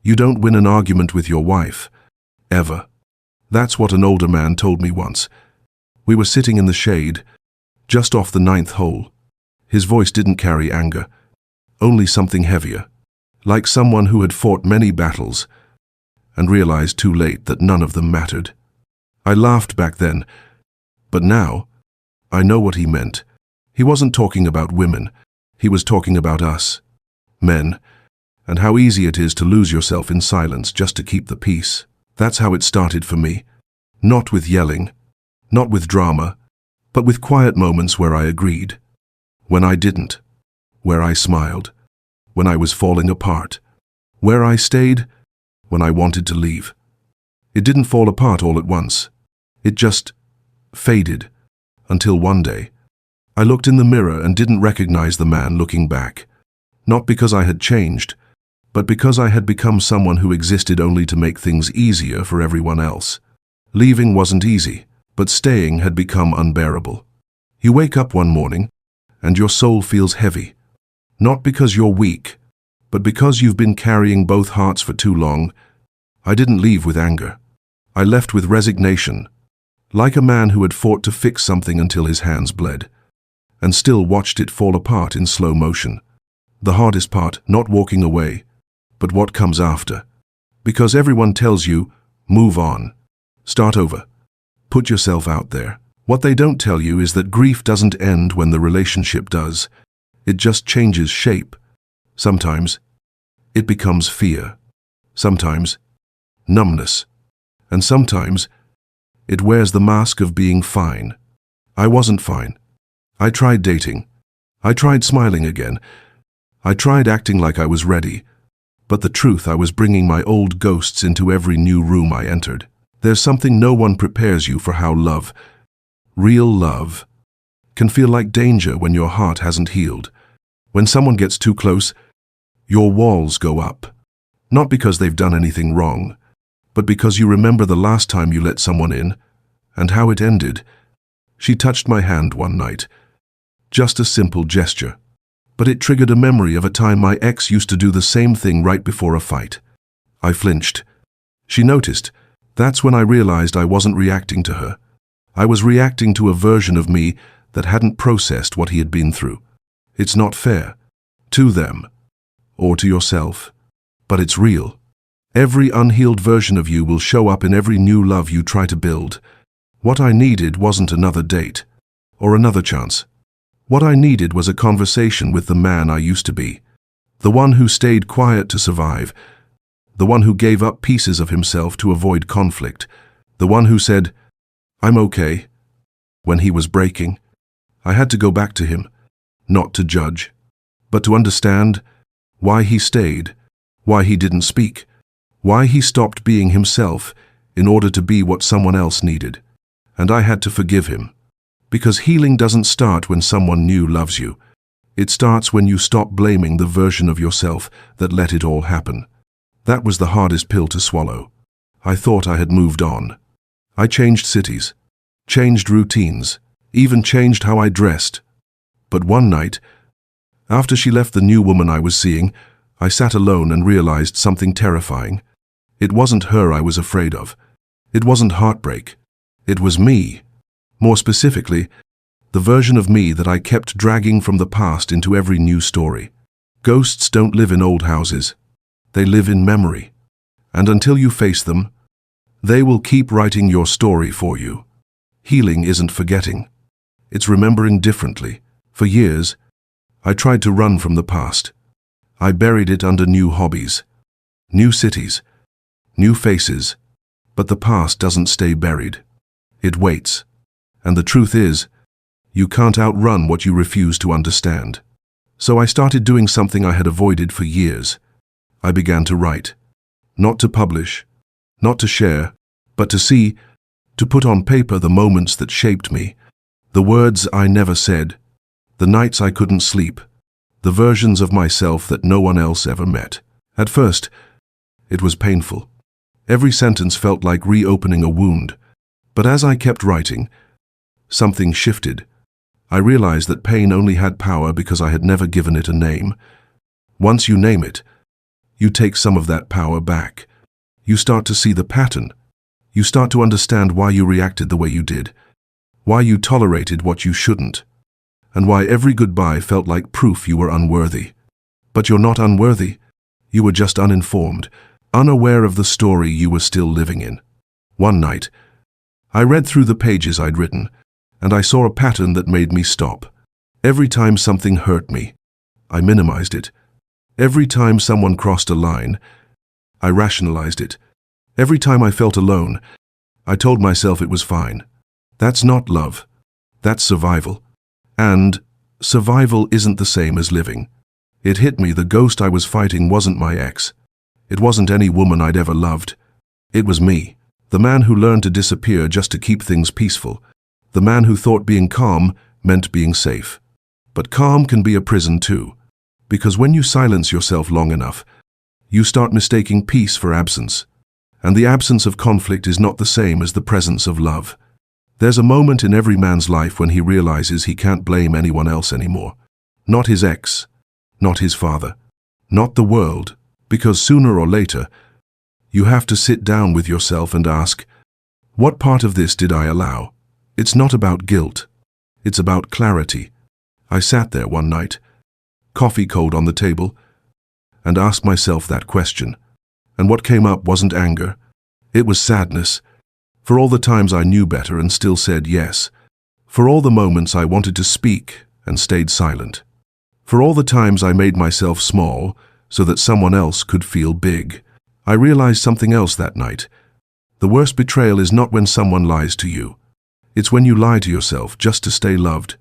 You don't win an argument with your wife. Ever. That's what an older man told me once. We were sitting in the shade, just off the 9th hole. His voice didn't carry anger, only something heavier, like someone who had fought many battles and realized too late that none of them mattered. I laughed back then, but now I know what he meant. He wasn't talking about women. He was talking about us, men, and how easy it is to lose yourself in silence just to keep the peace. That's how it started for me. Not with yelling, not with drama, but with quiet moments where I agreed, when I didn't, where I smiled, when I was falling apart, where I stayed, when I wanted to leave. It didn't fall apart all at once. It just faded, until one day, I looked in the mirror and didn't recognize the man looking back. Not because I had changed, but because I had become someone who existed only to make things easier for everyone else. Leaving wasn't easy, but staying had become unbearable. You wake up one morning, and your soul feels heavy. Not because you're weak, but because you've been carrying both hearts for too long. I didn't leave with anger. I left with resignation, like a man who had fought to fix something until his hands bled, and still watched it fall apart in slow motion. The hardest part, not walking away, but what comes after. Because everyone tells you, move on, start over, put yourself out there. What they don't tell you is that grief doesn't end when the relationship does. It just changes shape. Sometimes it becomes fear, sometimes numbness, and sometimes it wears the mask of being fine. I wasn't fine. I tried dating. I tried smiling again. I tried acting like I was ready. But the truth, I was bringing my old ghosts into every new room I entered. There's something no one prepares you for how love, real love, can feel like danger when your heart hasn't healed. When someone gets too close, your walls go up. Not because they've done anything wrong, but because you remember the last time you let someone in, and how it ended. She touched my hand one night. Just a simple gesture. But it triggered a memory of a time my ex used to do the same thing right before a fight. I flinched. She noticed. That's when I realized I wasn't reacting to her. I was reacting to a version of me that hadn't processed what he had been through. It's not fair. To them. Or to yourself. But it's real. Every unhealed version of you will show up in every new love you try to build. What I needed wasn't another date. Or another chance. What I needed was a conversation with the man I used to be. The one who stayed quiet to survive. The one who gave up pieces of himself to avoid conflict. The one who said, "I'm okay," when he was breaking. I had to go back to him, not to judge, but to understand why he stayed, why he didn't speak, why he stopped being himself in order to be what someone else needed. And I had to forgive him. Because healing doesn't start when someone new loves you. It starts when you stop blaming the version of yourself that let it all happen. That was the hardest pill to swallow. I thought I had moved on. I changed cities, changed routines, even changed how I dressed. But one night, after she left the new woman I was seeing, I sat alone and realized something terrifying. It wasn't her I was afraid of. It wasn't heartbreak. It was me. More specifically, the version of me that I kept dragging from the past into every new story. Ghosts don't live in old houses. They live in memory. And until you face them, they will keep writing your story for you. Healing isn't forgetting. It's remembering differently. For years, I tried to run from the past. I buried it under new hobbies, new cities, new faces. But the past doesn't stay buried. It waits. And the truth is, you can't outrun what you refuse to understand. So I started doing something I had avoided for years. I began to write. Not to publish, not to share, but to see, to put on paper the moments that shaped me, the words I never said, the nights I couldn't sleep, the versions of myself that no one else ever met. At first, it was painful. Every sentence felt like reopening a wound. But as I kept writing, something shifted. I realized that pain only had power because I had never given it a name. Once you name it, you take some of that power back. You start to see the pattern. You start to understand why you reacted the way you did, why you tolerated what you shouldn't, and why every goodbye felt like proof you were unworthy. But you're not unworthy. You were just uninformed, unaware of the story you were still living in. One night, I read through the pages I'd written, and I saw a pattern that made me stop. Every time something hurt me, I minimized it. Every time someone crossed a line, I rationalized it. Every time I felt alone, I told myself it was fine. That's not love. That's survival. And survival isn't the same as living. It hit me the ghost I was fighting wasn't my ex. It wasn't any woman I'd ever loved. It was me, the man who learned to disappear just to keep things peaceful. The man who thought being calm meant being safe. But calm can be a prison too, because when you silence yourself long enough, you start mistaking peace for absence. And the absence of conflict is not the same as the presence of love. There's a moment in every man's life when he realizes he can't blame anyone else anymore. Not his ex, not his father, not the world, because sooner or later, you have to sit down with yourself and ask, what part of this did I allow? It's not about guilt. It's about clarity. I sat there one night, coffee cold on the table, and asked myself that question. And what came up wasn't anger. It was sadness. For all the times I knew better and still said yes. For all the moments I wanted to speak and stayed silent. For all the times I made myself small so that someone else could feel big. I realized something else that night. The worst betrayal is not when someone lies to you. It's when you lie to yourself just to stay loved.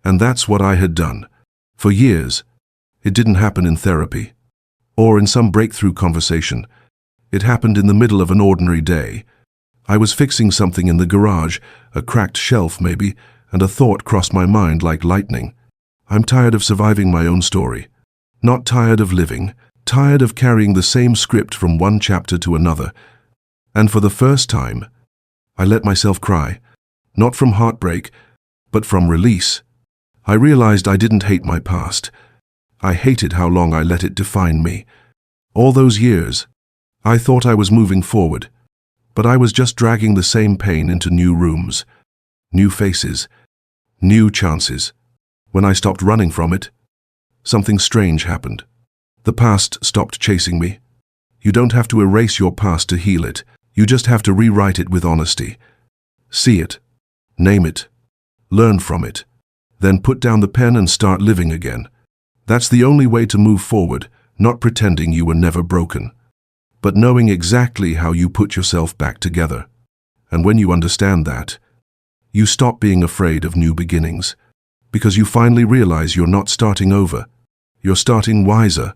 And that's what I had done. For years. It didn't happen in therapy or in some breakthrough conversation. It happened in the middle of an ordinary day. I was fixing something in the garage, a cracked shelf maybe, and a thought crossed my mind like lightning. I'm tired of surviving my own story. Not tired of living, tired of carrying the same script from one chapter to another. And for the first time, I let myself cry, not from heartbreak, but from release. I realized I didn't hate my past. I hated how long I let it define me. All those years, I thought I was moving forward, but I was just dragging the same pain into new rooms, new faces, new chances. When I stopped running from it, something strange happened. The past stopped chasing me. You don't have to erase your past to heal it. You just have to rewrite it with honesty. See it, name it, learn from it, then put down the pen and start living again. That's the only way to move forward, not pretending you were never broken, but knowing exactly how you put yourself back together. And when you understand that, you stop being afraid of new beginnings, because you finally realize you're not starting over. You're starting wiser.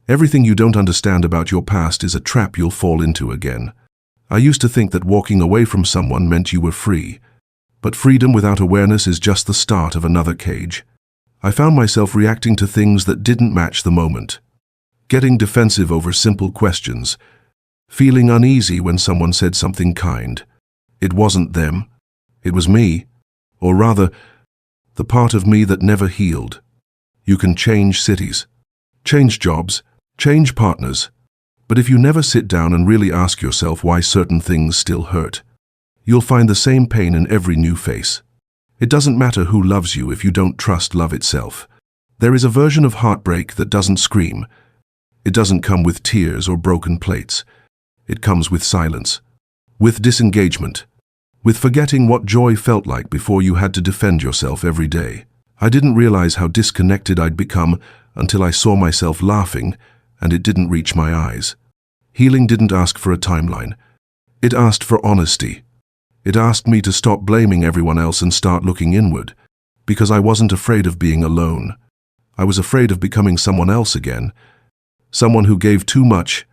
Everything you don't understand about your past is a trap you'll fall into again. I used to think that walking away from someone meant you were free, but freedom without awareness is just the start of another cage. I found myself reacting to things that didn't match the moment, getting defensive over simple questions, feeling uneasy when someone said something kind. It wasn't them, it was me, or rather, the part of me that never healed. You can change cities, change jobs, change partners, but if you never sit down and really ask yourself why certain things still hurt, you'll find the same pain in every new face. It doesn't matter who loves you if you don't trust love itself. There is a version of heartbreak that doesn't scream. It doesn't come with tears or broken plates. It comes with silence, with disengagement, with forgetting what joy felt like before you had to defend yourself every day. I didn't realize how disconnected I'd become until I saw myself laughing and it didn't reach my eyes. Healing didn't ask for a timeline. It asked for honesty. It asked me to stop blaming everyone else and start looking inward, because I wasn't afraid of being alone. I was afraid of becoming someone else again, someone who gave too much,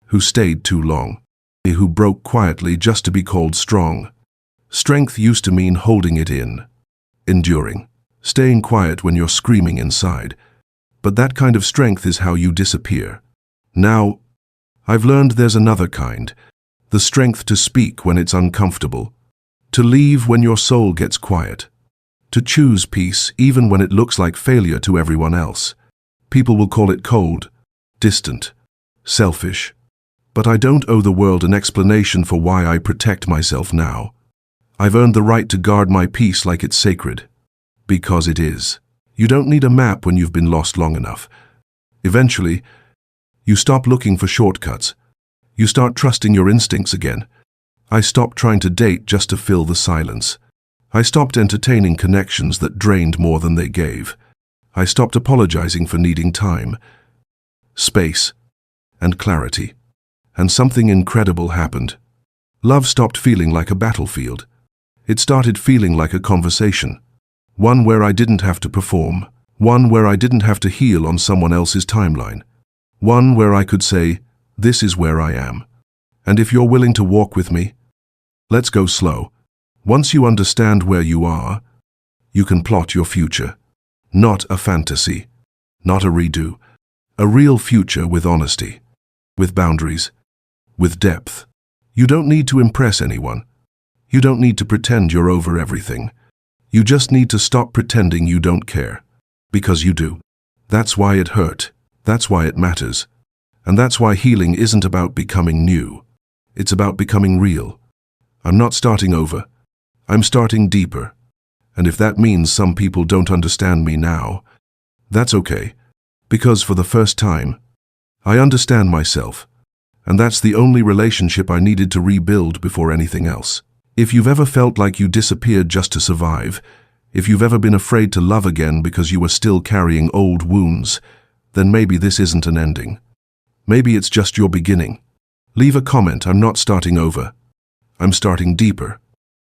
who stayed too long, who broke quietly just to be called strong. Strength used to mean holding it in, enduring, staying quiet when you're screaming inside. But that kind of strength is how you disappear. Now, I've learned there's another kind, the strength to speak when it's uncomfortable, to leave when your soul gets quiet, to choose peace even when it looks like failure to everyone else. People will call it cold, distant, selfish. But I don't owe the world an explanation for why I protect myself now. I've earned the right to guard my peace like it's sacred. Because it is. You don't need a map when you've been lost long enough. Eventually, you stop looking for shortcuts. You start trusting your instincts again. I stopped trying to date just to fill the silence. I stopped entertaining connections that drained more than they gave. I stopped apologizing for needing time, space, and clarity. And something incredible happened. Love stopped feeling like a battlefield. It started feeling like a conversation. One where I didn't have to perform. One where I didn't have to heal on someone else's timeline. One where I could say, this is where I am. And if you're willing to walk with me, let's go slow. Once you understand where you are, you can plot your future. Not a fantasy. Not a redo. A real future with honesty. With boundaries. With depth. You don't need to impress anyone. You don't need to pretend you're over everything. You just need to stop pretending you don't care. Because you do. That's why it hurt. That's why it matters. And that's why healing isn't about becoming new. It's about becoming real. I'm not starting over. I'm starting deeper. And if that means some people don't understand me now, that's okay. Because for the first time, I understand myself. And that's the only relationship I needed to rebuild before anything else. If you've ever felt like you disappeared just to survive, if you've ever been afraid to love again because you were still carrying old wounds, then maybe this isn't an ending. Maybe it's just your beginning. Leave a comment. I'm not starting over. I'm starting deeper.